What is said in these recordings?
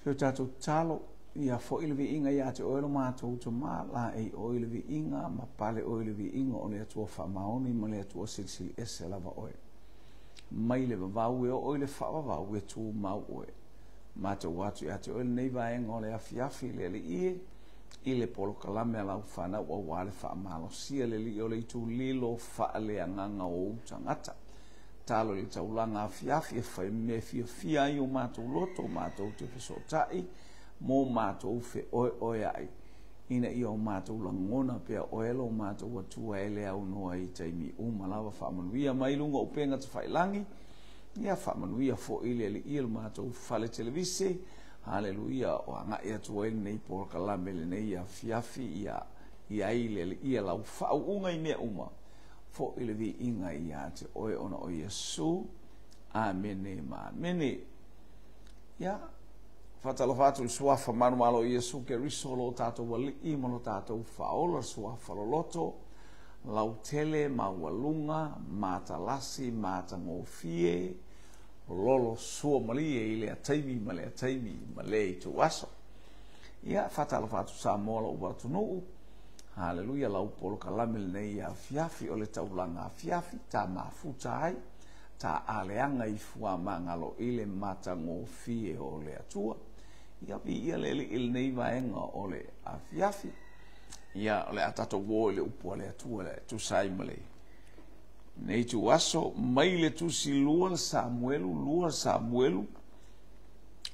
Pio tātou talo ia fo ilvi inga ia te oilo mātou te mā la e oilvi inga ma pale oilvi inga o le atua whamaoni ma le atua silisili ese lava oe. Mai le vavau e oile whaavavau e tū mau oe. Mātou watu ia te oile nei vaenga o le afiafi le le i le polo kalame alau whana ua wale whaamalo sia le li o le itu lilo whaale anganga o utangata. Talo le taulanga afiafi e whai me fia i o mātou loto, mātou te whesotai, mō mātou whe oe ai. Ina i o mātou langona pia oelo mātou atua ele au noa i taimi umalawa whaamanuia mai lunga upenga te whailangi. Ia whaamanuia fo ile le il mātou whale televisi. Haleluia o anga ia tua ele nei por kalame le nei a fiafi ia ile le ia lau whau unga i mea uma. Fo ile vi inga ia te oe ona o Yesu. Amene ma amene. Ia. Fatalofatu le suafa manualo o Yesu ke riso lo tātou wali i mo lo tātou whaola suafa lo loto. Lau tele ma walunga, mata lasi, mata ngofie. Lolo sua mali e ile a taimi ma le a taimi ma le i tu aso. Ia fatalofatu sa mola u watu nuu. Haleluia lau polo kalame le nei a fiafi o le taulanga a fiafi ta mafuta ai. Ta aleanga i fua mangalo ile mata ngofie o le atua. Ia pi ia le il nei vaenga o le a fiafi. Ia le atato wo le upo le atua le tu sai male. Nei tu aso mai le tu si lua Samuelu.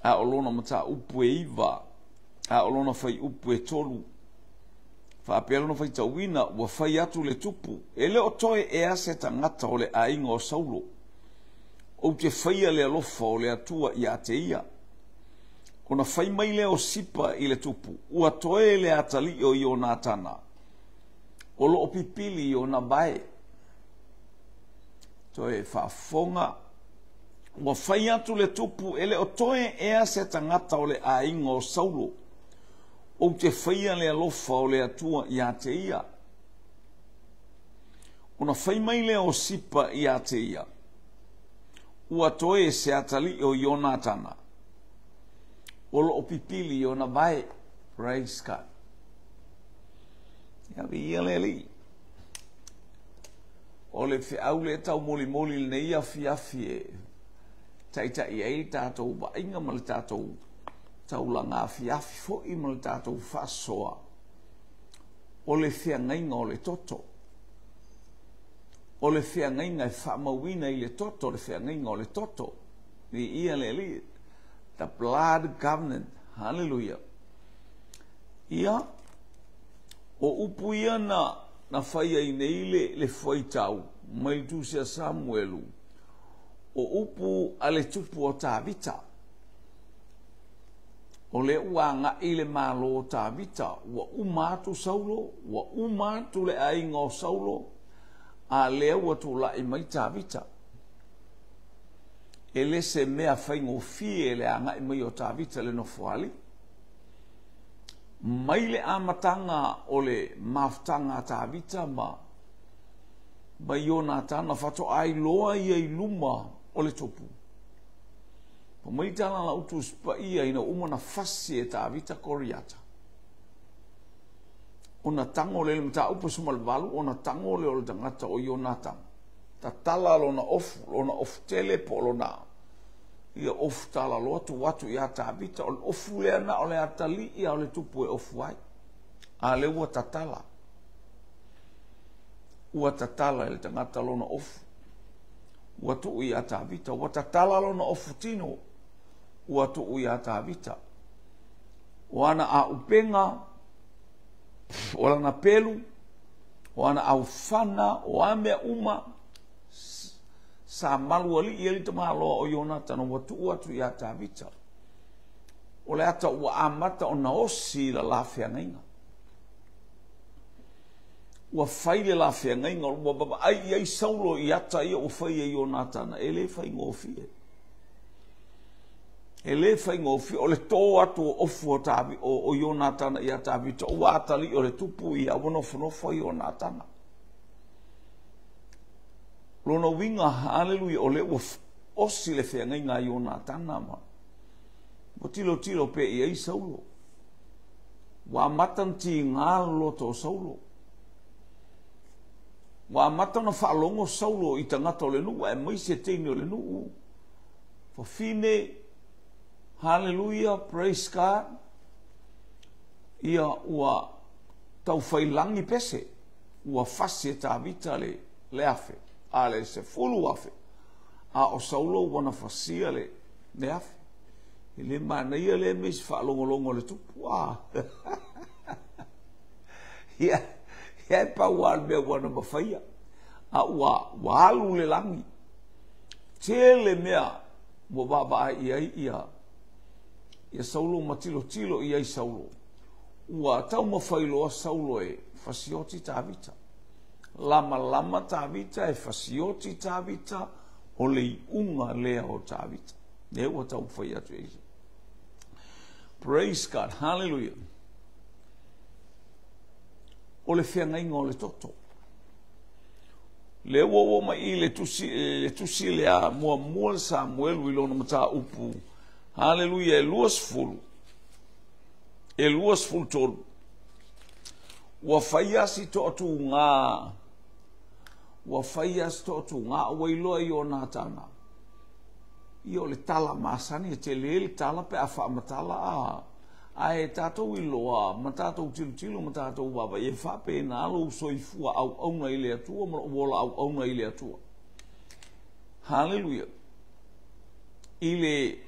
A olona mata upo e iwa. A olona fai upo e tolu. Whaapelo no whai tauina ua whai atu le tupu. E leo toe e ase tangata o le ainga o Saulo. O te whaia le alofa o le atua i a te ia. O na whai mai leo sipa i le tupu. Ua toe le atali o Ionatana. O lo pipili o na bae. Toe whaafonga. Ua whai atu le tupu. E leo toe e ase tangata o le ainga o Saulo. O te whaia le alofa o le atua i a te ia. O na whai mai leo sipa i a te ia. Ua toe se atali o Ionatana. O lo pipili o na vai. Praise God. Ia vi ia le li. O le whiau le tau moli le neia fiafi e. Taita i ei tātou ba inga ma le tātou taulanga fiafi fo i ma le tātou whasoa. O le whiangainga o le toto. O le whiangainga e whamawina i le toto, le whiangainga o le toto. Ni ia le li. The blood covenant. Hallelujah. Ia. O upu ia na whaia i neile le whaitau. Mai tu sia Samuelu. O upu ale tupu o tāvita. O le uanga i le malo o tāvita. Ua umatu Saulo. Ua umatu le ainga o Saulo. A lea ua tu la i mai tāvita. E le se mea whaingo fie le anga i mai o tāvita le no fuali. Mai le amatanga o le maftanga tāvita ma Ionatana whato ai loa ia i luma o le topu. Pa mai tana la utu spa ia ina umana fasi e tāvita koriata. Ona tango le mta upa sumal valu, ona tango le o le tangata o Ionatana. Ta tala lona off tele po lona. Ia off tala loa tu watu ia tāvita. O le ofu lea na o le atali ia o le tupu e ofu ai. A le ua tatala. Ua tatala e le tangata lona ofu. Ua tu ia tāvita. Ua tatala lona ofu tino. Ua tu ia tāvita. Wana a upenga. O lana pelu. Wana au fana. O amea uma. Sa malu ali ia li tama loa o Ionatana wa tu atu ia tāvita. O le ata ua amata o na osi la lawhiangainga. Ua whaile lawhiangainga. Ua baba ai Saulo i ata ia o whaia Ionatana. E le whai ngofie. E le whai ngofie. O le tō atu o ofu o Ionatana i a tāvita. Ua atali o le tupu i a wanofonofo Ionatana. Lona winga hallelujah o le osi le whenga i ngā Ionatana ma. mo tilo pe ia saulo wa matan ti ngalo to saulo wa matan na falongo saulo i tangata le nu e mai se tino le nu for fine hallelujah praise God ia ua tau failangi pese ua fase ta vita le afe ale se fulu afe a o saulo wana fasia le afe ele mana ia le mes fa longo le tupu ia pa wal me wana mafaya a walu le langi tele mea mo baba ia saulo matilo ia saulo ua tau mafailo saulo e fasioti tavita lama tavita e fasioti tavita o le unga lea o tavita ne ua tau fai atu e praise God hallelujah o le whiangainga o le toto le wo mai le tusi le a mua Samuel wilona mata upu hallelujah e luas ful tolu wa faiasi to tu nga wa ilo yo na tana io le tala masani te le tala pe afa matala a e tato iloa matato tilo matato baba e fa pe na lo soifua au na ile atua mo wola au na ile atua hallelujah ile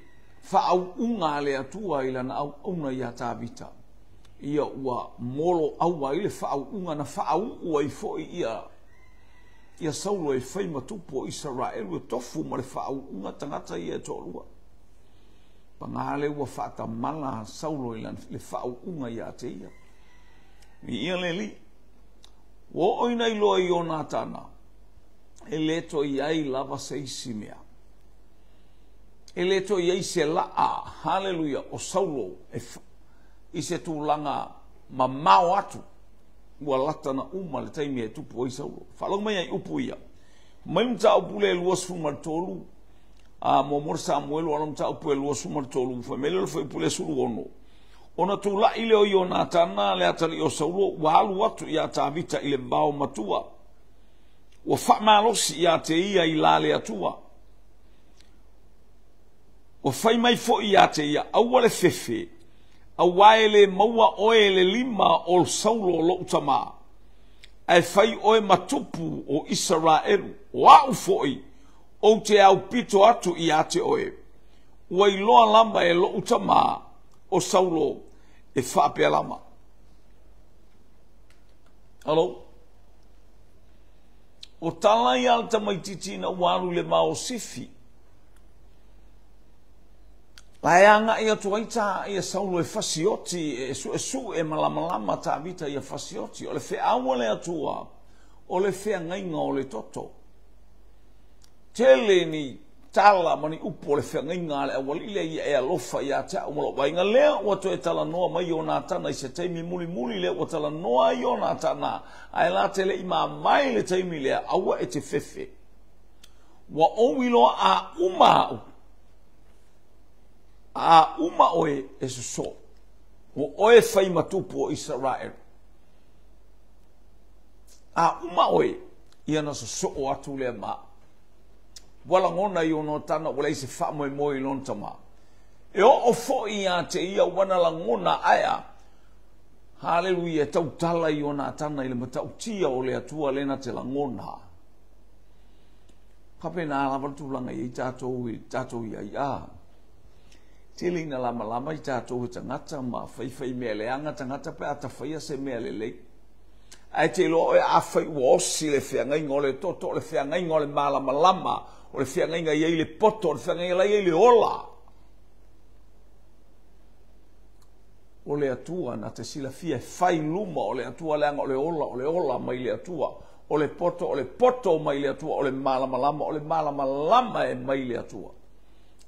fa au unga le atua ila na au na ya tabita ia wa molo au wa ile fa au unga na fa au wa ifo ia saulo e fai matupo Israel o tofu mo le fa au unga tangata ia tolua pangale wa fata mala saulo ila le fa au unga ia te ia ia leli wo oina ilo Jonatana eleto iai lava seisimea eleto iai se laa hallelujah o saulo i se tūlanga mamao atu ua latana uma le taimi e tupu o i saulo whalong mai ai upu ia mai mta upu le luas fumar tolu momor Samuel wana mta upu e luas fumar tolu famele le fai pule suru ono ona tula ile o Jonatana le atali o saulo walu atu ia tavita ile mbao matua wa whamalosi ia te ia i lale atua wa fai mai fo ia te ia awale fefe awaele maua oele lima o saulo lo utama ai fai oe matupu o Israel wa ufoi o te au pito atu i ate oe wa iloa lamba e lo utama o saulo e whaapea lama alo o tala i alta maititina waru le mao sifi Laianga ia tuaita ia saulo e fasioti e su e malama ta vita ia fasioti o le fe awale atua o le fe ngainga o le toto tele ni tala mani upo le fe ngainga le awali le ia e alofa ia ta umalo wainga lea o to e tala noa mai Jonatana i se taimi muli le o tala noa Jonatana ai la tele ima mai le taimi le awa e te fefe wa owilo a uma oe e so o oe fai matupu o Israel uma oe ia na so o atu le ma wala ngona Jonatana wala i se wha moi lon tama e o fo ia te ia wana la ngona aya hallelujah tau tala Jonatana ile matau tia o le atua lena te la ngona kape na ala watulanga i tatou ia tili na lama i tātou tangata ma whai mea leanga tangata pe ata whaia se mea lelei. Ai te lo e a whai wosi le whiangainga o le toto, o le whiangainga o le malama, o le whiangainga iei le poto, o le whiangainga iei le ola. O le atua na te sila fia whai luma o le atua leanga o le ola mai le atua. O le poto mai le atua, o le malama e mai le atua.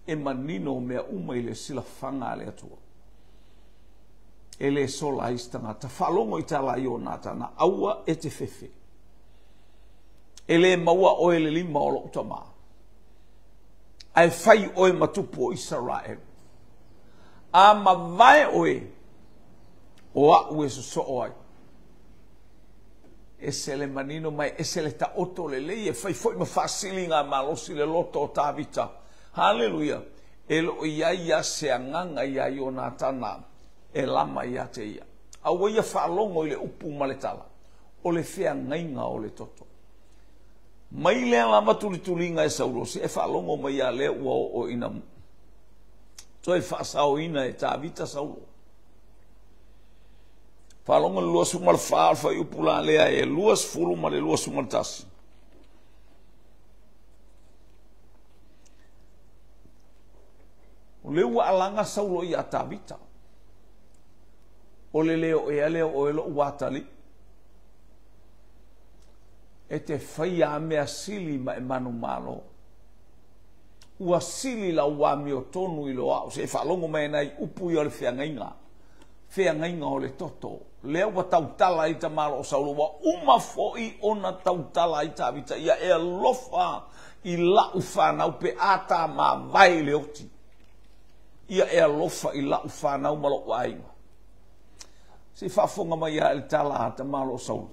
E manino mea uma i le sila whanga le atua. E le sola istanga, ta whalongo i tala Jonatana, aua e te fefe. E le maua o e le lima o lo utama. Ai whai o e matupu o Israel. A mawai oe. O a ue so oai. E se le manino mai, e se le ta oto le lei, e fai foi ma fasili ngā malosi le loto o tāvita. Hallelujah. E lo ia ia se anganga ia i o nā tana, e lama ia te ia. Aua ia whaalongo i le upu maletala, o le whea ngainga o le toto. Mai lea lama tulitulinga e saurosi, e whaalongo mai a lea ua o ina mu. So e whaasao ina e tāvita sauro. Whalonga le lua sumal whaal whai upula lea e luas fulu ma le lua sumal tasi. O le ua alanga saulo i a tāvita. O le leo e aleo o elo uatali. E te whaia mea sili ma e manu malo. Ua sili la ua mi o tonu i loa. O se e whalongo mai nai upu i o le whiangainga. Whiangainga o le toto. Lea ua tautala i ta malo o saulo. Wa uma foi ona tautala i tāvita. Ia e alofa i lau whanau pe ata ma vai le oti. Ia e alofa i lau whanau malo o ainga. Se whafonga mai a el tala ta malo o saulo.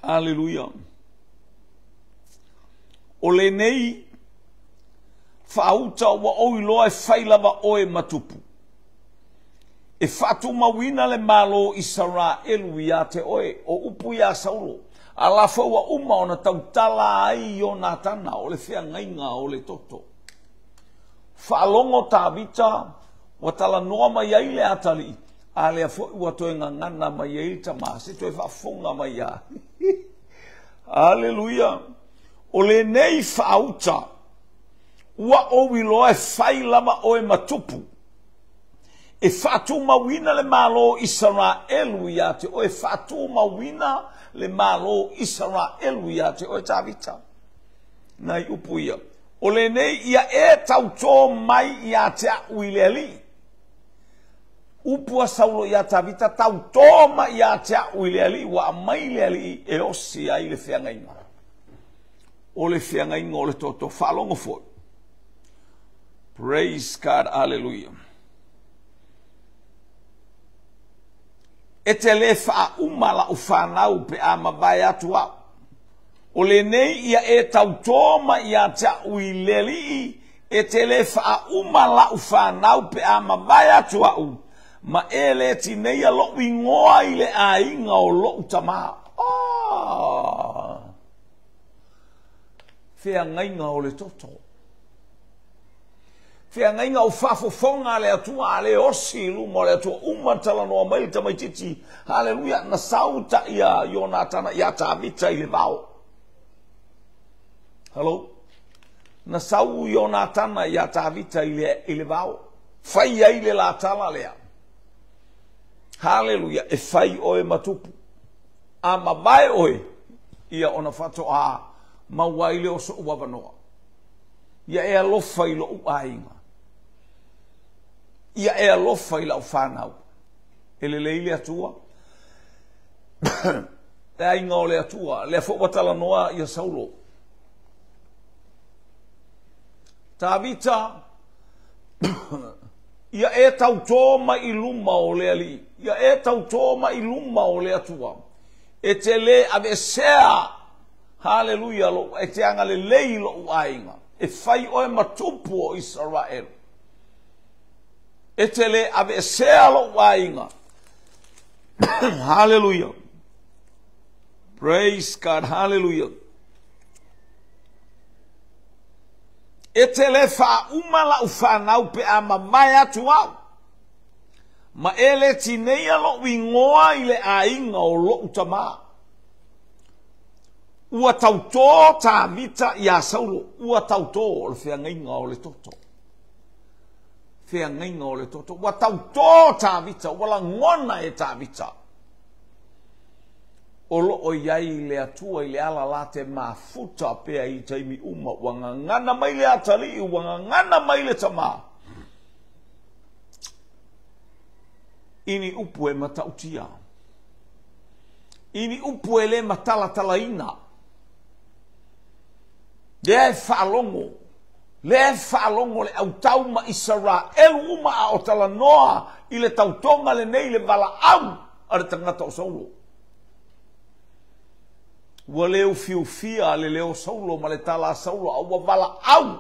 Hallelujah. O le nei whauta wa oi loa e whailawa oe matupu. E whatu mawina le malo i Israelu ia te oe o upu ia saulo. A la whaua uma o na tautala ai o nā tana o le whea ngainga o le toto. Whaalongo tāvita wa tala noa mai ai le atali. A lea fo ua toe ngangana mai ai tama. Se toe whafonga mai ai. Hallelujah. O le nei whauta. Ua owi loa e whailama o e matupu. E whatu mawina le malo Israelu ia te o e whatu mawina le malo Israelu ia te o e tāvita. Nai upu ia. O le nei ia e tauto mai ia te au i le ali. Upua saulo ia tāvita tauto mai ia te au i le ali. Wa mai le ali e osi ai le whiangainga. O le whiangainga o le toto whalongo foi. Praise God, hallelujah. E te le wha umala u whanau pe a mawai atu au. O le nei ia e tautoma ia te ui leli e te le wha umala u whanau pe a mawai atu au. Ma e le ti nei a lo ingoa i le a inga o lo utama. Whea ngainga o le toto. Whea ngainga o whafofonga le atua le osi luma le atua umatala noa mai tamai titi. Hallelujah. Na sauta ia Jonatana ia tāvita i le vau. Hello? Na sau Jonatana ia tāvita i le vau. Whai ai le la tala lea. Hallelujah. E whai oe matupu. A mawai oe ia ona whato a mawai le oso uawanoa. Ia e alofa i lo uainga. Ia e alofa i lau whanau. E le leile atua. E ainga o le atua. Le whawatala noa ia saulo. Tāvita. Ia e tautoma i luma o le ali. Ia e tautoma i luma o le atua. E te le ave sea. Hallelujah. E te anga le lei lo uainga. E whai oe matupu o Israel. E te le ave sea lo wainga. Hallelujah. Praise God. Hallelujah. E te le wha umala u whanau pe a mamai atu au. Ma e le tineia lo wingoa i le ainga o lo utama. Ua tauto tāvita ia saulo. Ua tauto o le whiangainga o le toto. Whiangainga o le toto. Ua tauto tāvita. Wala ngona e tāvita. O lo o iai le atua i le ala la te mafuta pea i taimi uma. Wanga ngana mai le atali. Wanga ngana mai le tama. Ini upu e matautia. Ini upu e le matala talaina. Dea e whaalongo Le whaalongo le au tau ma Israel uma a o tala noa i le tautonga le nei le wala au a le tangata o Saulo. Ua leo fiufia le leo Saulo ma le tala Saulo a ua wala au.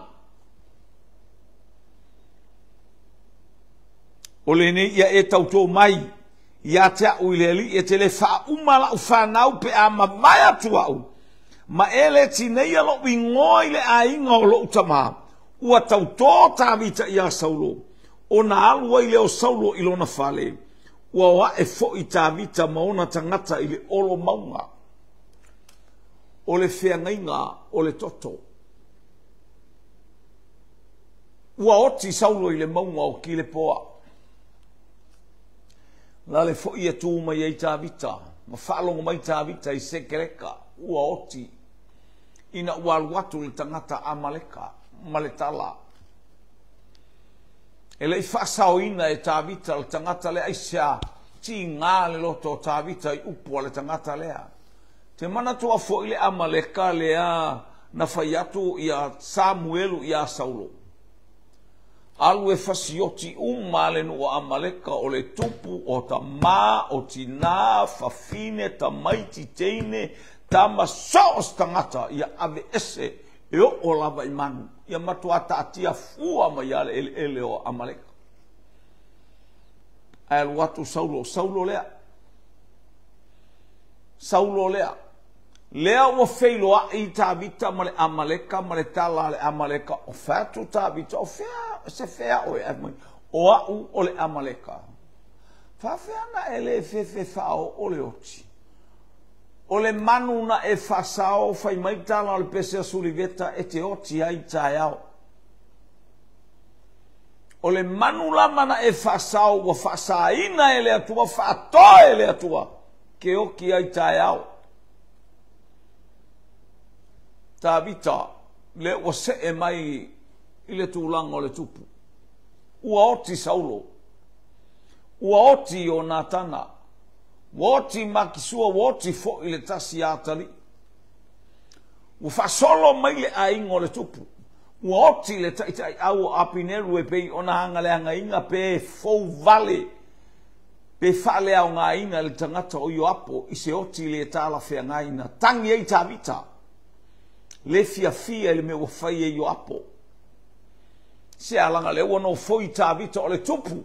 O le nei ia e tauto mai ia te au i le ali e te le wha umala u whanau pe a mawai atu au. Ma ele tinei alo i ngoi le a inga o lo utama. Ua tauto tawita ia Saulo. O na alua i leo Saulo i lona whale. Ua wa e fo i tawita maona tangata i le olo maunga. O le whiangainga o le toto. Ua oti Saulo i le maunga o ki le poa. La le fo i e tū mai ei tawita. Ma whalongo mai tawita i sekereka. Ua oti. Ina ua aluatu le tangata Amaleka. Maletala. E lei whasao ina e tawita le tangata lea isia ti ngā le loto tawita i upua le tangata lea. Te mana tua fo ile Amaleka lea na whaiatu ia Samuelu ia Saulo. Alu e whasioti umale no Amaleka o le tupu o ta mā o tina whawhine ta maiti teine ta masaos tangata ia ave ese e o lava i manu. Ia matua taatia fua mai ale ele o Amaleka. Ai aluatu Saulo. Saulo lea. Saulo lea. Lea ua wheiloa i tawita ma le Amaleka, ma le tala le Amaleka. O whatu tawita, o whea, se whea o e amai. O au o le Amaleka. Whawhea na ele whewhe whao o le oti. O le manu na e whasao, whai maitala o le pesea suliveta e te oti ai tae au. O le manu lama na e whasao, wa whasaina e le atua, whatoa e le atua. Ke oki ai tae au. Tawita, le o se e mai i le tūlanga o le tupu. Ua oti Saulo. Ua oti o Natana. Woti makisua woti fo i le tasi atali. Ua fasolo mai le aingo le tupu. Ua oti le taitai au apineru e pei ona hanga le hanga inga pe fou vale. Pe fale au ngā ina le tangata o Ioapo i se oti le tala whea ngā ina. Tangi ei tawita. Le fia fia le me wafai e Ioapo. Se alanga le ua no foi tawita o le tupu.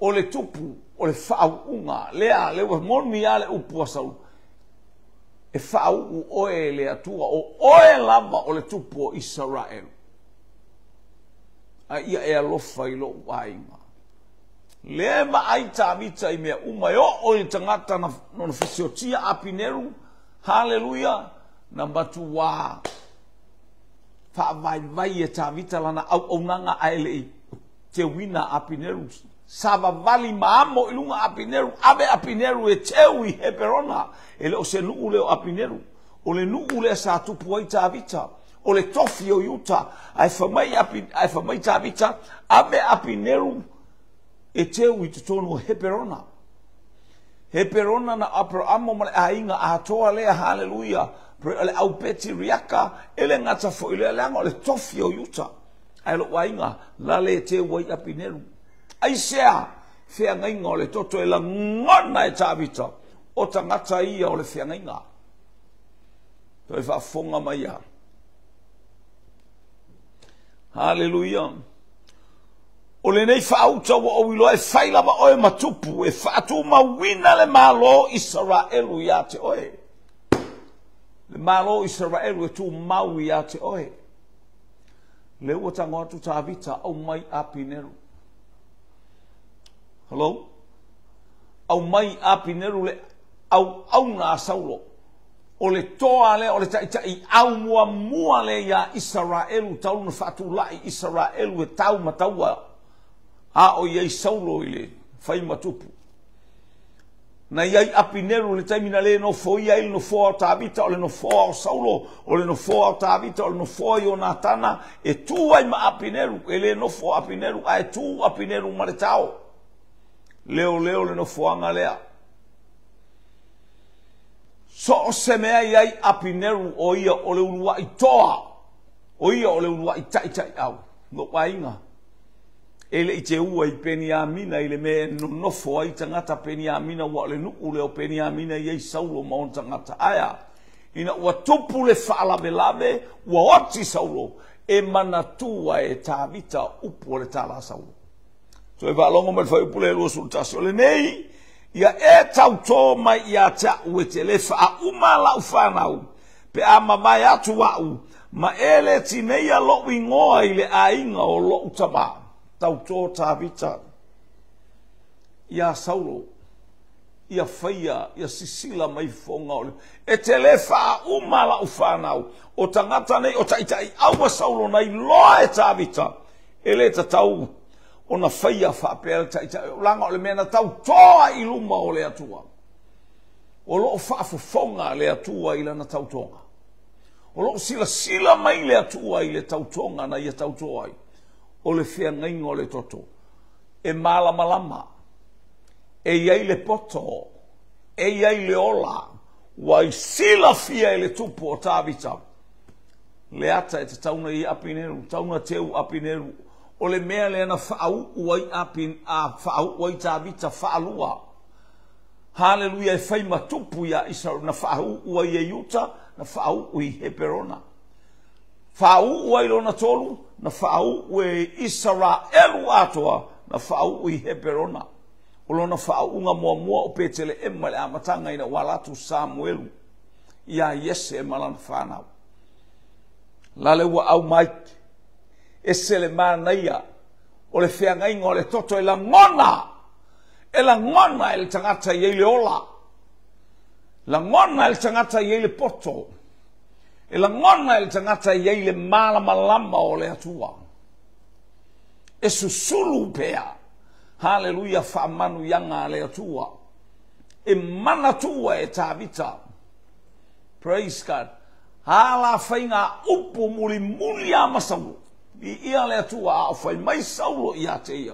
O le tupu, o le whau unga, lea, lewa monmi ale upua Saulo. E whau u oe le atua, o oe lava o le tupu o Israel. A ia e alofa i lo wainga. Lea ma ai tawita i mea umai o le tangata na fisiotia apineru, haleluya, na batu wā. Whaavai e tawita lana au nanga aelei, te wina apineru. Sava vali maamo ilunga apineru, ave apineru e teu i heperona, ele o se nuu leo apineru, o le nuu leo sa tupu ai tawita, o le tofi o yuta, ai whamai tawita, ave apineru e teu i tutono heperona. Heperona na Abrahamo male ainga atoa lea haleluya, pre le au peti riaka, ele ngata fo ile langa o le tofi o yuta, ai lo wainga, lale e teu ai apineru. Ai sea, whea ngainga o le toto e la ngona e tawita, o tangata ia o le whea ngainga. Toi whafonga mai a. Hallelujah. O le nei whaauta wa o ilo e whailawa oe matupu, e whaatu mawina le malo Israelu ia te oe. Le malo Israelu e tu mau ia te oe. Le ua tango atu tawita au mai apineru. Hello? Au mai apineru le au na Saulo. O le toa le, o le taitai au mua le ia Israelu, tau na whatu lai Israelu e tau mataua. A o iei Saulo i le, whai matupu. Na iei apineru le taimina le no foia il no foa o tawita, o le no foa o Saulo, o le no foa o tawita, o le no foa i o Natana, e tu ai ma apineru, e le no foa apineru, a e tu apineru ma le tau. Leo le no foanga lea. So o se mea iai apineru o ia o le urua i toa. O ia o le unua i tai au. No wainga. Ele i te ua i Peniamina i le me nofo ai tangata Peniamina wa le nuku leo Peniamina i ei Saulo maon tangata. Aya, ina ua tupu le whaalawelawe ua oti Saulo e manatua e tāwita upu o le tāla Saulo. So e waalongo me whai upu le lua sultasi o le nei, ia e tau tō mai ia ta ue te le wha uma lau whanau, pe a mamai atu wau, ma ele tinei a lo ingoa i le ainga o lo utama. Tau tō tāwita, ia Saulo, ia whaia, ia sisila mai whonga ole. E te le wha umala u whanau, o tangata nei, o taitai aua Saulo nei loa e tāwita, e le ta tau, o na whaia whapea taitai, o langa ole mea na tau toa i luma o le atua. O loo whaafufonga le atua i lana tau tonga. O loo sila mai le atua i le tau tonga na ia tau toa ai. O le whea ngainga o le toto, e malama, e iai le poto, e iai le ola, wai sila fia e le tupu o tāwita. Le ata e te tauna i apineru, tauna teu apineru, o le mea le ana whaau uai whaau uai tāwita whaalua. Haleluia e whaima tupu ia Israel, na whaau uai e Yuta, na whaau ui Heperona. Whaau uai lona tolu, na whaau ue Israelu atoa, na whaau ui Heperona. O lona whaau unga mua o petele ema le amatanga ina walatu Samuelu. Ia Yese e malana whanau. Lale ua au maik, e sele manaia, o le whengainga o le toto e la ngona e le tangata i le ola. La ngona e le tangata i le poto. E la ngona e le tangata i le malama o le atua. E susulu pea. Haleluia whaamanu yanga le atua. E manatua e tāwita. Praise God. Hala whainga upu muli a masamu. I ia le atua a whai mai Saulo i a te ia.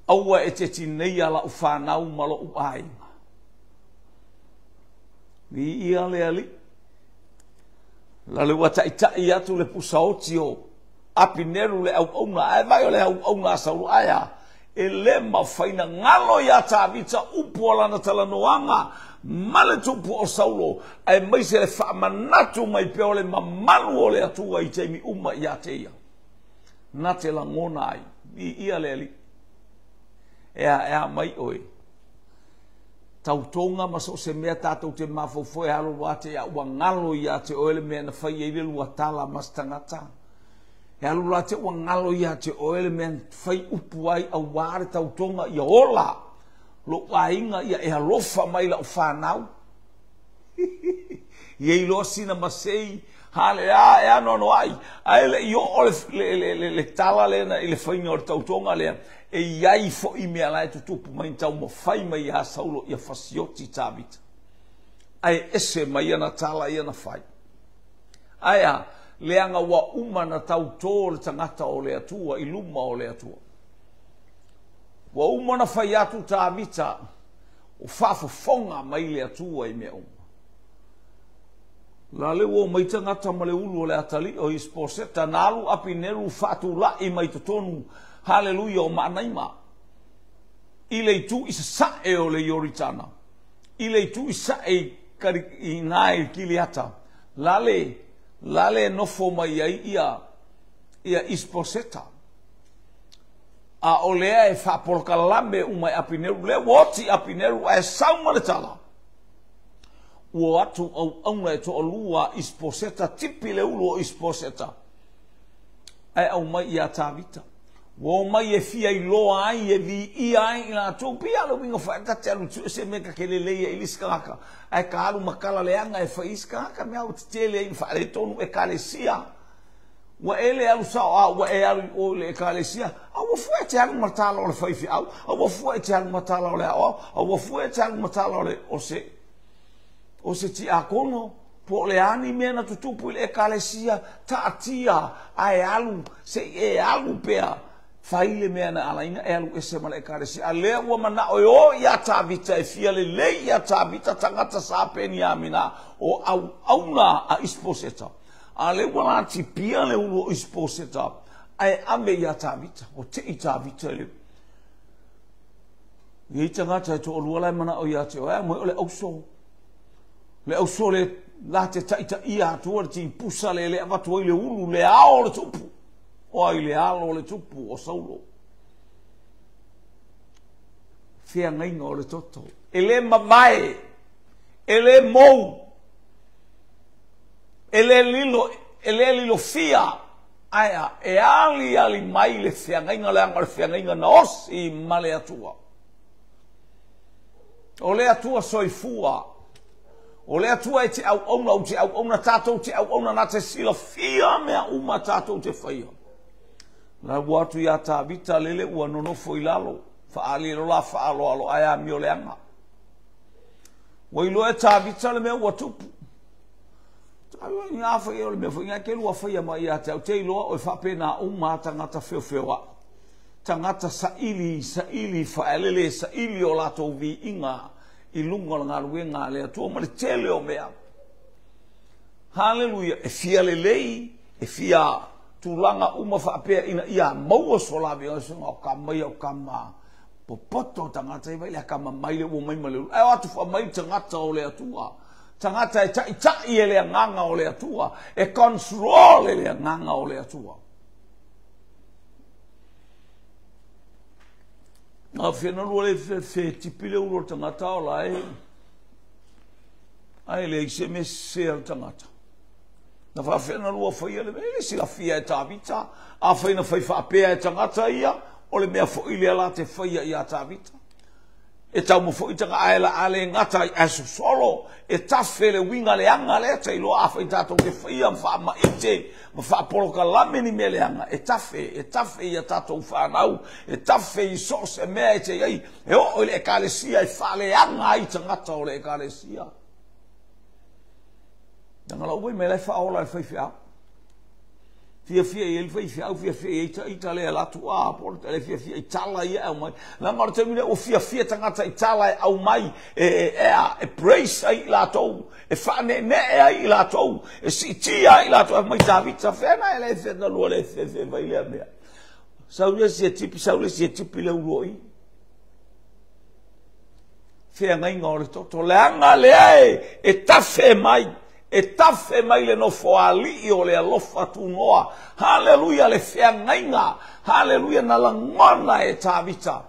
Aua e te tinei ala u whanau malo u ainga. I ia le ali. La le wata itai atu le pusaoti o apineru le au auna. Ai vai o le au auna Saulo aia. E le mawhaina ngalo ia tāwita upu ala na talanoanga. Male tupu o Saulo. Ai mai se le whaamanatu mai peo le mamalu o le atua i teimi uma i a te ia. Na te langona ai. I ia le ali. Ea mai oe. Tautonga maso se mea tātou te mawhawhoe halo wate ia ua ngalo ia te oele mea na whai eile lua tala mas tangata. E halo wate ua ngalo ia te oele mea whai upu ai au ware tautonga ia ola. Lo wainga ia e halofa mai la uwhanau. Iei loa sina masei. Hale ea nono ai. Aele i o le tala lena i le whainga o le tautonga lea. E iai fo i mea lai tutupu mai tau ma whai mai a Saulo ia whasioti tāwita. Ai ese mai ana tala i ana whai. Aia, leanga wa umana tau tō le tangata o le atua, i luma o le atua. Wa umana whai atu tāwita, o whafafonga mai le atua i mea uma. La le wo mai tangata ma le ulu o le atali o Isposeta, nalu api neru whatu la i mai totonu. Haleluia o manaima. Ile tu isa sae o le yoritana. Ile tu isa i nai kiliata. Lale nofo mai ia Isposeta. A o lea e whapolkalame umai apineru. Le woti apineru a e sauma le tala. Ua atu au auna e to olua Isposeta. Tipi le ulu o Isposeta. Ai au mai ia tāwita. Wo mai e fia i loa ai e vi i ai ina tō pia lo winga whaaka te alu tu se meka ke le leia i liskaraka. Ai ka alu makala leanga e wha iskaraka mea o te tele i whaare tonu e kalesia. Wa ele alu sao a wa e alu o le e kalesia. A wa fua te alu matala o le whaifi au. A wa fua te alu matala o le au. A wa fua te alu matala o le o se ti a kono. Po le ani mea na tutupu i le e kalesia ta atia a e alu se e alu pea. Faile mea na alaina e alu ese mala e karesi. A lea ua mana o ia tāwita e fia le ia tāwita tangata sa peni amina o auna a Isposeta. Ale wala ti pia le ulo isposeta. Ai ame ya tavita. O te i tavita le. I tangata to olua mana o ya te o mo ole auso. Le auso le la te taita ia to ti pusa le avatu le ulu le ao le tupu. O ai le alo le tupu o saulo. Fia ngai o le toto. Ele mamae. Ele mou. Ele lilo fia. Aya, ali mai le fia ngai le angar fia ngai na osi male atua. O le atua soifua. O le atua e te au ona tatou te au ona na te sila fia mea uma tatou te whaia. Na watu ia tabita lele ua nonofo ilalo. Faali lo la faalo alo aya mi o le anga. Wailo e tabita le mea ua tupu. Nga fa yo le me fo nga ke lua fa ya mai ata te lo o fa pena uma tangata feo tangata saili fa elele saili o la to vi inga I lunga nga luenga le to ma le tele o mea. Hallelujah e fia le lei e fia tulanga uma fa pe ina ia mau so la vi o so ka mai o kama popoto tangata i vai le kama mai le o mai male ai atu fa mai tangata o le atua. Tangata e tai e le nganga o le atua. E control e le nganga o le atua. Nga whina lua le tipile uro tangata o lai. Ai le ise me sea tangata. Na whina lua whaia le mele sila fia e tāwita. A whina whaiwhapea e tangata ia. O le mea whaile ala te whaia i a tāwita. E tau mo fo itanga aela ale ngata aso solo e tafe le winga le anga le te lo afa i tato ke fia mfa ma ite ma fa poloka lameni me le anga e tafe i tato whanau e tafe i sos e mea e te iei e o le ekalesia e fa le anga i tangata o le ekalesia nanga lau me le fa ola e whaifia fia i el fia i tale la tua por tele fia i tala i au mai la marta mine o fia tangata i tala au mai e praise ai la to e fa ne ai la to e si tia i la to mai David sa fena ele fe na lo le fe vai le mea saule si tipi le uroi fia ngai ngore to le anga le e tafe mai e tafe mai le no foali o le alofa tu noa. Hallelujah le fea ngainga. Hallelujah na langona e tavita.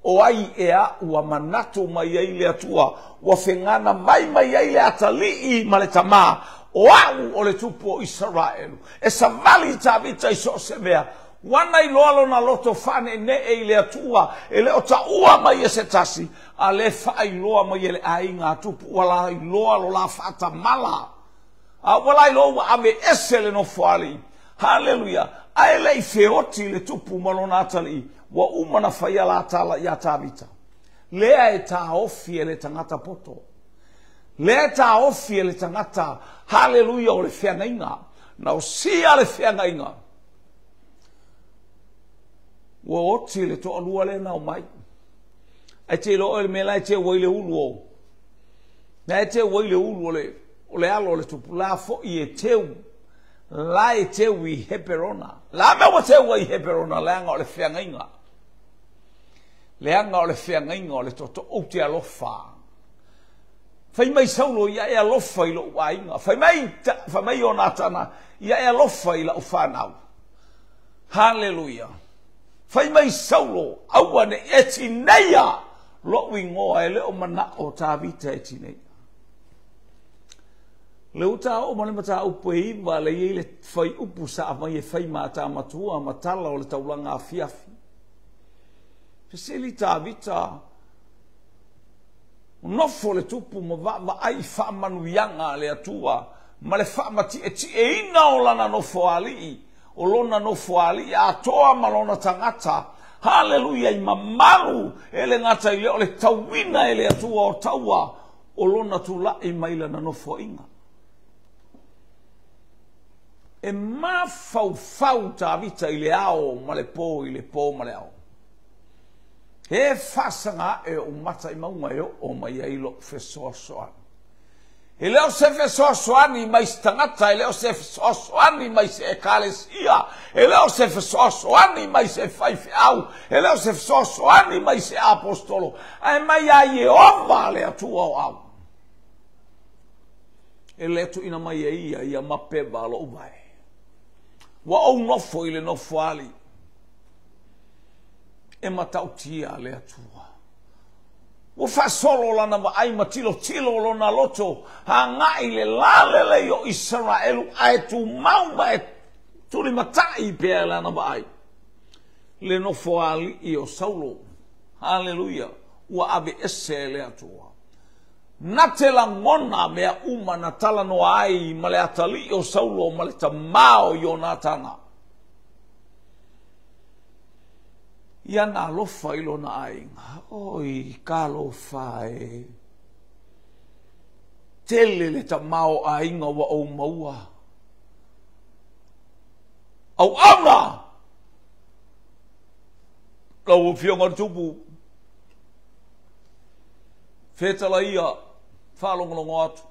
O ai ea ua manatu mai ai le atua. Ua fengana mai ai le atali ma le tama. O au o le tupu o Israelu. E savali tavita i so se mea. Wana I loalo na loto fane ne e le atua. E le o ta ua mai e se tasi. A le fa I loa mai e le ainga tupu. Wala I loa lo la fata mala. Wala ilo ame esele no foali. Hallelujah. Aile I feoti le tupu malona atali. Wa umana faya la atala ya tabita. Lea e ta ofi ele tangata poto. Lea ta ofi ele tangata. Hallelujah o le whianga inga. Na o sia le whianga inga. Wa oti le to alua le na o mai. E te lo ele mela e te waile ulu o. Na e te waile ulu o le. O le alo le tupu la fo I e teu. La e teu I heperona. La me wa teu I heperona le anga o le whianga inga. Le anga o le whianga inga o le toto o te alofa. Fai mai saulo ia e alofa I lo ua inga. Fai mai o natana ia e alofa I la ufanau. Hallelujah. Fai mai saulo awane eti neia lo wingoa e leo mana o tavita eti neia. Le uta o male mata upu e iwa le i le fai upu sa mai e fai mata matua matala o le taulanga a fiafi. Feseli ta vita nofo le tupu ma ai fa manuianga le atua ma le fa mati e ina o lana nofo ali o lona nofo ali a toa malona tangata. Hallelujah I mamaru ele ngata I le tauina ele atua o taua o lona tula I maila na nofo inga. E ma fau ta vita I le ao ma le po ma le ao. E fasanga e o mata I maunga e o mai ailo fesoa soa. E leo se fe soasoani mai se tangata, e leo se fe soasoani mai se ekalesia, e leo se fe soasoani mai se faifeau, e leo se fe soasoani mai se apostolo, ai mai a Jehova le atua o au. E le tu ina mai e ia mapeva alo uvae. Wa au nofo ile nofo ali. E matautia le atua. Wa fa solo lana ma ai matilo tilo lona loto. Ha ngai le lale le yo Israelu ai tu mauma e tuli matai pia lana ma ai. Le nofo ali io Saulo. Hallelujah. Wa abe ese le atua. Natela ngona mea uma na tala no ai male atali o Saulo male tamao Jonatana. Ia na lofa ilo na ai. Oi, ka lofa e. Tele le tamao ai nga wa o maua. Au auna! Lau fionga tupu. Fetala ia. Whalongonongo atu.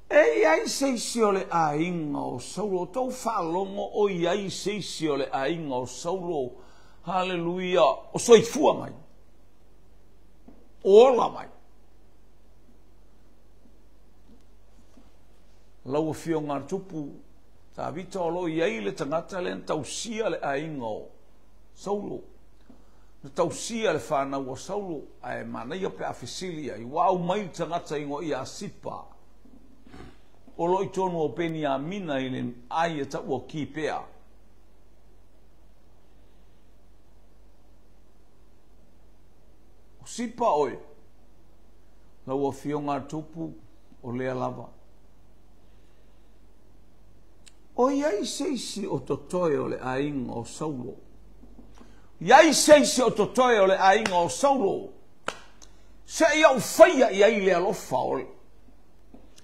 E ai seisi ole a inga o Saulo. Tau whalongo o iai seisi ole a inga o Saulo. Hallelujah. O soifua mai. O ola mai. Lau a fio ngā tupu. Tā vita o lo iai le tangata le tau sia le a inga o Saulo. Na tausia le whanau o Saulo ai manai pe afisili ai wau mai tangata ingo ia sipa o loi tonu o Beniamina i le ai e tau o kipea o sipa oi lau o fionga tupu o lea lava o iai seisi o totoe o le ainga o Saulo. Iai seisi o totoe o le ainga o Saulo. Se iau whaia iai le alofa o le.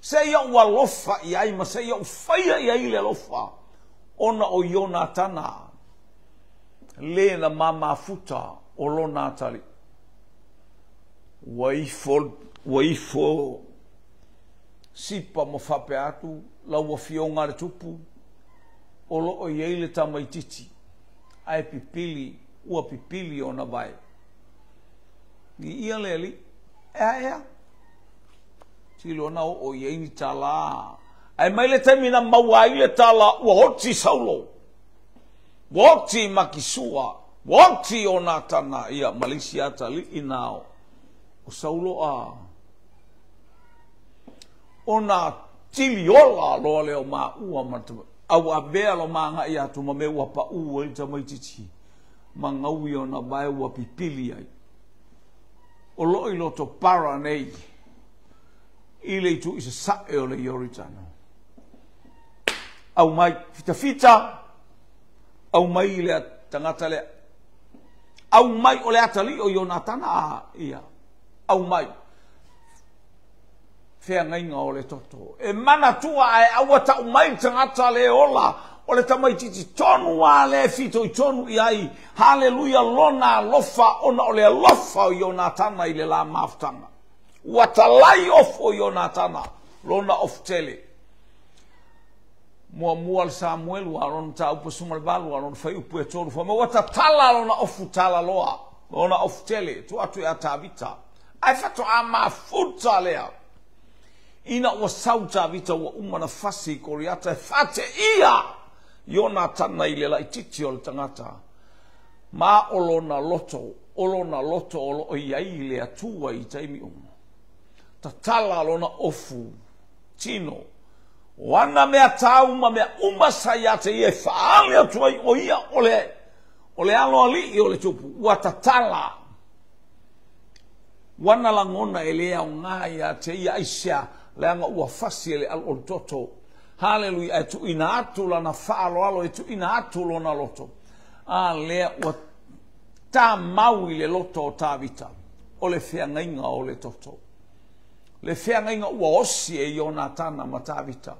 Se iau alofa iai ma se iau whaia iai le alofa. Ona o Jonatana. Le na mama futa o lo natali. Waifo sipa mo whape atu. Lau a fionga le tupu. O lo o iai le tamaititi. Ai pipili. Ua pipili o na vai. Ni ia leli. Ea. Tilo na o iei ni tala. Ai mai le taimina maua i le tala. Ua hoti Saulo. Woti makisua. Woti o natana. Ia malisi atali inao. O Saulo a. O na tiliola loa leo maa ua matama. Au abea lo manga ia tu ma me ua pa ua i tamaititi. Mangaui o na bae ua pipili ai. O loi loto para nei. Ile tu isa sae o le Yoritano. Au mai fita. Au mai le tangata le. Au mai o le atali o Jonatana ia. Au mai. Fea ngainga o le toto. E mana tua ai aua tau mai tangata le ola. O le tamaititi tonu a le fito i tonu i ai. Hallelujah lona lofa ona o le lofa o Jonatana i le la maftanga. Watalai of o Jonatana. Lona of tele. Mua le Samuel wa ron ta upa sumalbalu wa ron fai upu e toru. Fama watatala lona ofu tala loa. Lona of tele. Tu atu e atavita. Ai fato a mafuta lea. Ina ua sauta vita ua umana fasi koriata e fate ia Jonatana i le lai titi o le tangata. Ma olona loto olo o iai le atua i taimi umu. Ta tala lona ofu, tino. Wana mea tau ma mea umasayate i e faale atua i o ia o le alo ali i o le tupu. Ua ta tala. Wana langona e lea o ngāia te ia aisia. Leanga ua fasi ele al ortoto. Hallelujah. E tu ina atu lana whaalo alo. E tu ina atu lona loto. Lea ua tā maui le loto o tā vita. O le whiangainga o le toto. Le whiangainga ua osi e Jonatana ma tā vita.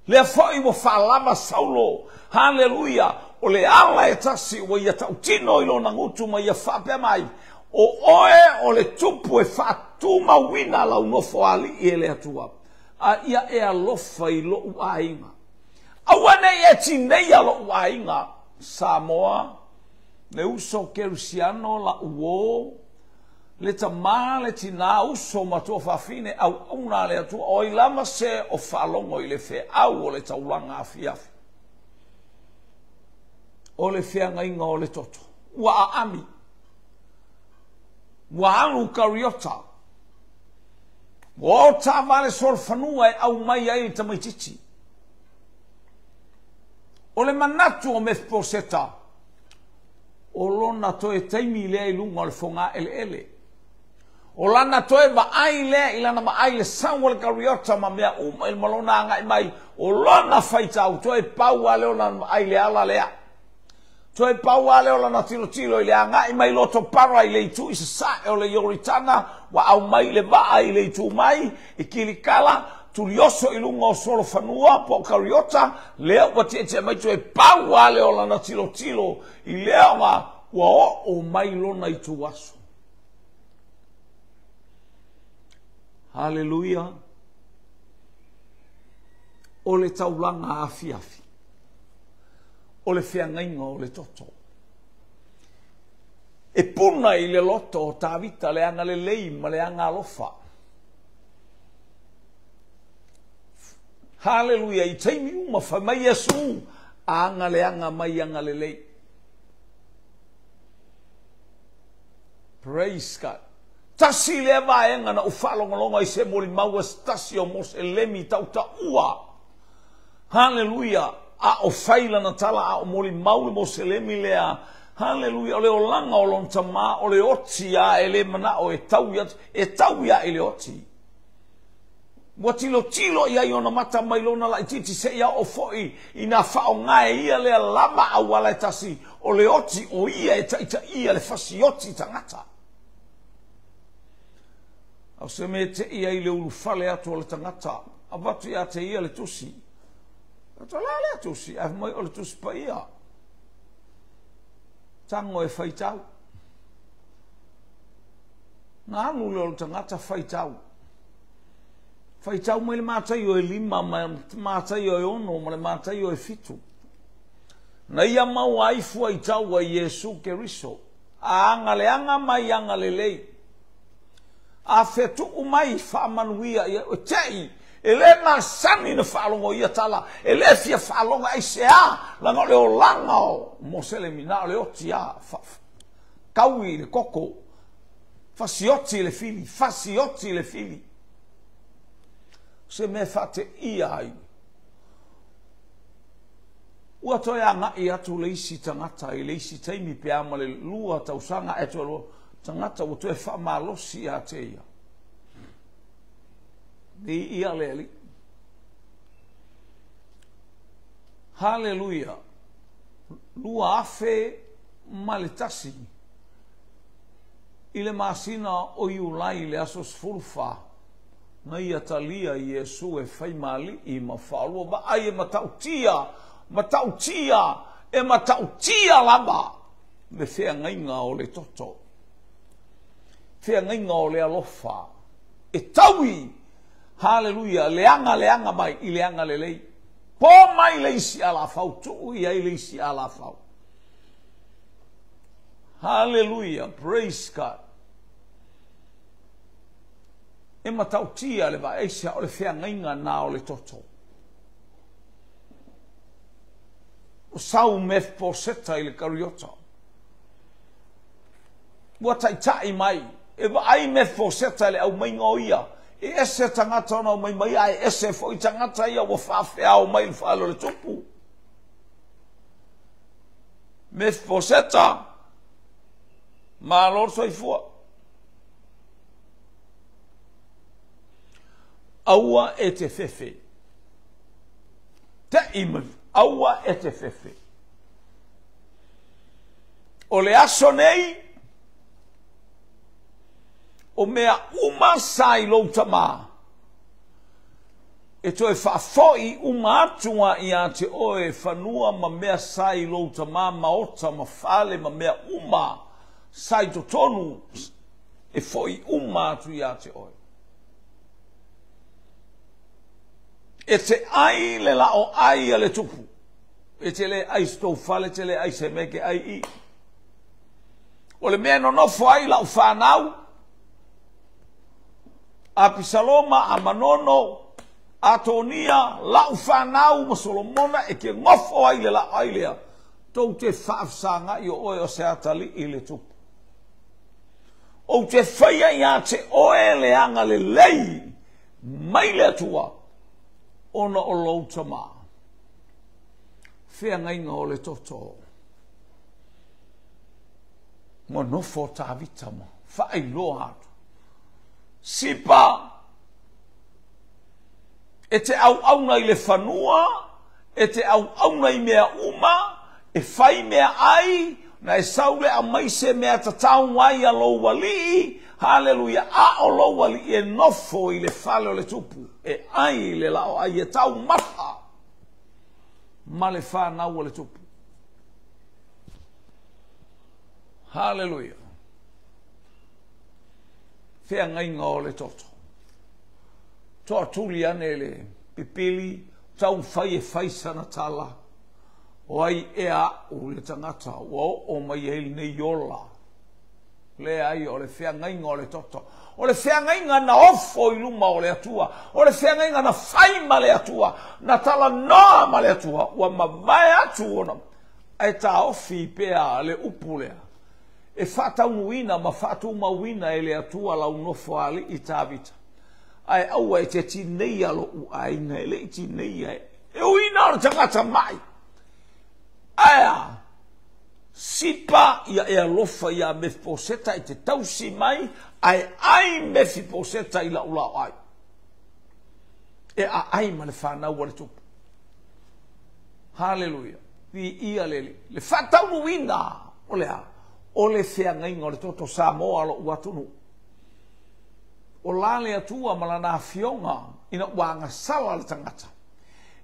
Lea whai ua whalama Saulo. Hallelujah. O le ala e tasi ua ia tautino i lona ngutu ma ia whapea mai. O oe o le tupu e whatu. tu mawina lau no foali i ele atua. A ia e alofa i lo uainga. Awane e tinei alo uainga. Samoa, le uso kerusiano la uo, le tamā le tina uso matua whawhine au una le atua o i lama se o whalongo i le whea au o le tauranga awhiawhi. O le whea ngainga o le toto. Ua a ami. Ua anu kariota. O ta vale sol whanua e au mai ai tamaititi. O le manatu o Mephiseta. O lona toe taimi lea i lunga o le whonga ele ele. O lana toe wa ai lea i lana ma ai le sanwa le kariota ma mea il malona anga i mai. O lona whaitau toe paua leo lana ma ai le ala lea. Toe paua leo lana tilo tilo i le anga i mai loto para i le itu i se sae o le yoritana wa au mai le waa i le itu mai i kilikala. Tulioso i lunga o solo whanua po kariota leo wa te mai toe paua leo lana tilo tilo i leo ma wa o mai lona i tu aso. Hallelujah. O le taulanga afi afi. O le whiangainga o le toto. E puna i le loto o tāwita le anga le lei ma le anga alofa. Hallelujah. I taimi uma wha mai Yesu a anga le anga mai anga le lei. Praise God. Tasi le vaenga na ufalonga i se mori maua stasi o mos e lemi tauta ua. Hallelujah. A o faila na tala a o mori maua mos e lemi lea. Hallelujah. O le o langa o lontama o le oti a ele mana o e tauia e le oti. Wa tilo tilo ia i ona mata mai lona la ititi se ia o foi ina whao ngae ia le lama a wala tasi o le oti o ia e taita ia le fasi oti tangata. Au se me te ia i le ulu fale atu o le tangata. A watu ia te ia le tusi. Ato la le tusi. A mai o le tusi pa ia. Tango e whaitau. Nga anu le o le tangata whaitau. Whaitau mai le mātai o e lima, mātai o e ono, ma le mātai o e fitu. Na ia mau aifu ai tau a Yesu Keriso. A anga le anga mai anga le lei. A fetu umai whaamanuia ia o tei. E le masani na whaalongo ia tala. E le fia whaalongo ai se a. Langa le o langa o. Mosele mina o le oti a. Kaui le koko. Fasioti le fili. Fasioti le fili. Se me fate ia ai. Ua toi anga i atu leisi tangata i leisi teimi pe ama le lua tausanga eto lo tangata o toi whamalosi a te ia. Ni ia leli. Hallelujah. Lua afe malitasi. Ile masina o iulai le asos fulfa. Na ia talia i Yesu e whai mali i mawhalua ba ai e matautia lama le whea ngainga o le toto whea ngainga o le alofa e taui hallelujah leanga mai i leanga le lei po mai leisi ala fau tu i ai leisi ala fau hallelujah praise God. E matautia le va eisa o le whengainga nā o le toto. O sau Mephiseta i le kariota. Ua tai mai. E va ai Mephiseta le au mainga o ia. E ese tangata ona o mai ai ese fo i tangata ia wa whawhea o mai le whaalo le tupu. Mephiseta. Ma lor soi fua. Aua e te fefe. Te imu. Aua e te fefe. O le aso nei. O mea uma sai loutama. E toi whafoi uma atua i a te oe whanua ma mea sai loutama ma ota ma whale ma mea uma sai to tonu. e foi uma atu ia te oe. E te ai le la o ai ale tupu. E te le ai stou fale, te le ai se meke ai i. O le mea no nofo ai la o whanau. A Pisaloma, a Manono, a Tonia, la o whanau ma Solomona e ke ngofo ai le la ai lea. Tau te whaafsanga i o oe o se atali i le tupu. O te whaia ia te oe le anga le lei, mai le atua, ona o louta maa. Whea ngainga o le toto. Mo nofo tā vita mo, whaai loa atu. Sipa, e te au auna i le whanua, e te au auna i mea uma, e whai mea ai, na e saule a maise mea tatau ngai a lo wali, haleluia, a o lo wali e nofo i le whale o le tupu, e ai le lao ai e tau mata, ma le whanau o le tupu. Haleluia. Whea ngainga o le toto. Toa tuli ane le pipili, tau whai e whaisana tala, o ai ea o le tangata, o mai e nei yola. Le ai o le whea ngainga o le toto. O le whea ngainga na ofo i luma o le atua. O le whea ngainga na whai ma le atua. Na tala noa ma le atua. Ua ma vai atu ona. Ai ta ofi pea le upulea. E whatau nuina ma whatu mawina e le atua lau nofo ali i tāvita. Ai aua e te tinei alo u aina e le i tinei ai. E uina o tangata mai. Aia, sipa ia e alofa ia Mefiposeta i te tausi mai, ai Mefiposeta i la ula ai. E ai ma le whanau wa le tupu. Haleluia. Vi ia lele. Le whatau nuina o le a. O le whea ngainga o le toto Samoa alo uatunu. O lale atua malana fionga ina wanga sala le tangata.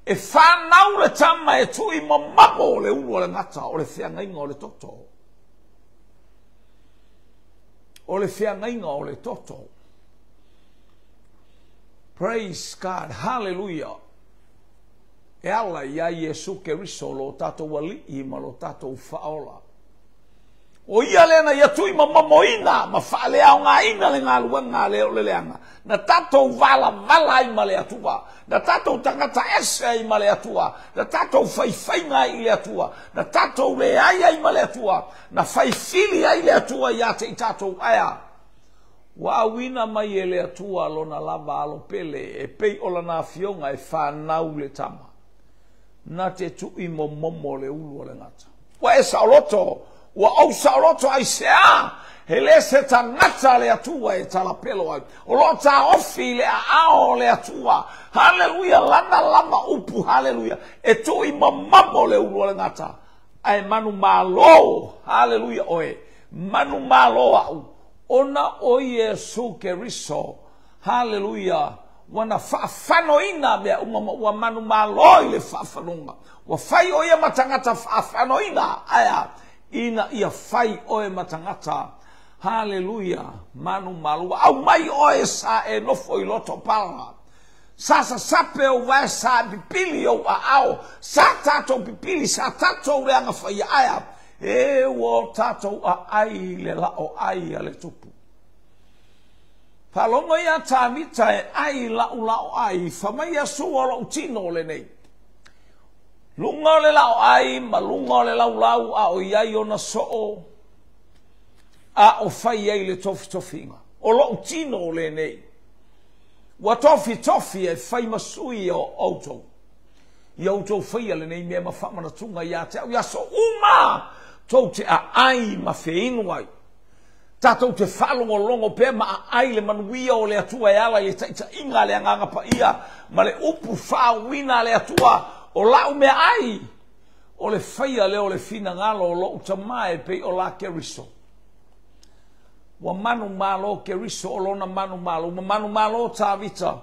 E whanau le tama e tui mamamo o le ulu o le ngata o le whea ngainga o le toto. O le whea ngainga o le toto. Praise God, hallelujah. E ala ia Yesu ke riso lo tato wali i ma lo tato whaola. O ia lena ia tui mamamoina, ma whaale au ngā ina le ngā lua ngā leo le leanga. Na tatou vala i ma le atua. Na tatou tangata ese i ma le atua. Na tatou whaiwhainga i le atua. Na tatou le aia i ma le atua. Na whaifili ai le atua i ate i tatou aya. Wa awina mai e le atua lona lava alo pele e pei ola nā fionga e whanau le tama. Na te tui momo le ulu o le ngata. Wa e saoloto. Wa au saoloto ai sea, hele se tangata le atua e talapelo ai. O lo ta ofi le ao le atua. Haleluia, lana lama upu, haleluia. E tui mamamo le ulu le ngata. Ai manu malo, haleluia oe. Manu malo au. Ona o Yesu ke riso, haleluia. Wana whanoina mea umama, wa manu malo i le whafanunga. Wa whai oia matangata whanoina, aya. Ina ia whai oe matangata. Haleluia. Manu malua. Au mai oe sa e nofo i loto pala. Sasa sape o vai sa pipili o a ao. Sa tato pipili, sa tato reanga whai aya. E wo tato a ai le la o ai ale tupu. Palongo ia tamita e ai la o ai. Whamai a sua lo utino le nei. Lunga o le lau ai, ma lunga o le lau a o iai o na soo, a o whai ei le tofinga. O lo tino o le nei. Wa tofi e whai masui o auto. I auto whai le nei mea ma whamana tunga ia te au. Ia so uma tau te a ai ma whiinu ai. Tātou te whalongo longo pe ma a ai le manuia o le atua e ala i le taita inga le anganga pa ia. Ma le upu whawina le atua. O lau mea ai, o le whaia leo le fina ngalo o lo utamae pei o la ke riso. Wa manu malo ke riso o lona manu malo. Ma manu malo tā vita,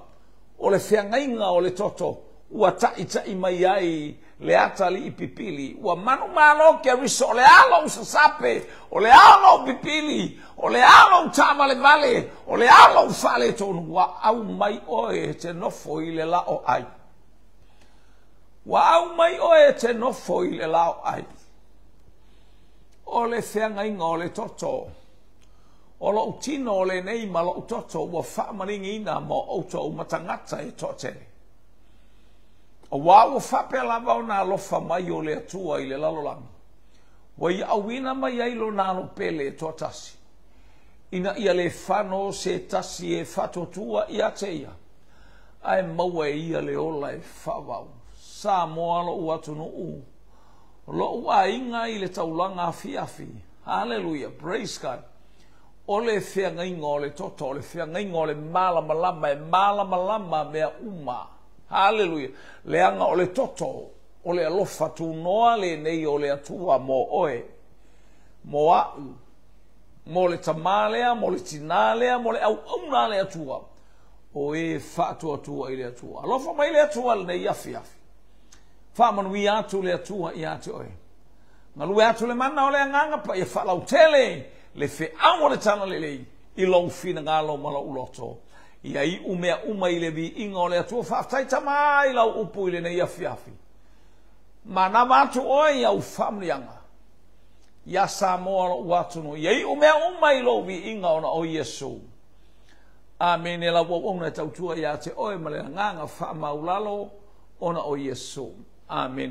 o le whiangainga o le toto, ua tai mai ai le atali I pipili, ua manu malo ke riso o le alo sasape, o le alo pipili, o le alo tamale vale, o le alo fale tonu, ua au mai oe te nofo I le lao ai. Ua au mai oe te nofo I le lao ai. O le whiangainga o le toto, o lo utino o le nei ma lo utoto, ua whaamaringi ina mo auto matangata e totene. O wāua whapea lava o nā lofa mai o le atua I le lalolangi. Wa I awina mai ailo nāno pele e tōtasi. Ina ia le whano se tasi e whatotua I ateia. Ai maua ia le ola e whawau. Sā moa lo uatunu u. Lo ua inga I le taulanga afi. Hallelujah. Praise God. O le whiangainga o le toto, o le whiangainga o le malamalama e malamalama mea uma. Hallelujah. Leanga o le toto, o le alofa tu noa le nei o le atua mo oe. Mo au. Mo le tamalea, mo le tinalea, mo le au le atua. O e whaatua tua I le atua. Alofa mai le atua le nei afi. Whaamanui atu le atua I ate oe. Ngalue atu le mana o le anganga pa I whalau tele. Le fe amo le tana le lei. I lau fina ngalo mala uloto. Ia I umea I le vi inga o le atua whaftai tamai lau upu I le nei afi. Ma na matu oe I au whamnianga. Ia Samoa lo uatunu. Ia I umea I lau vi inga ona o Yesu. Amen. E la wawona tautua ia te oe ma le nganga whamaulalo ona o Yesu. Amen.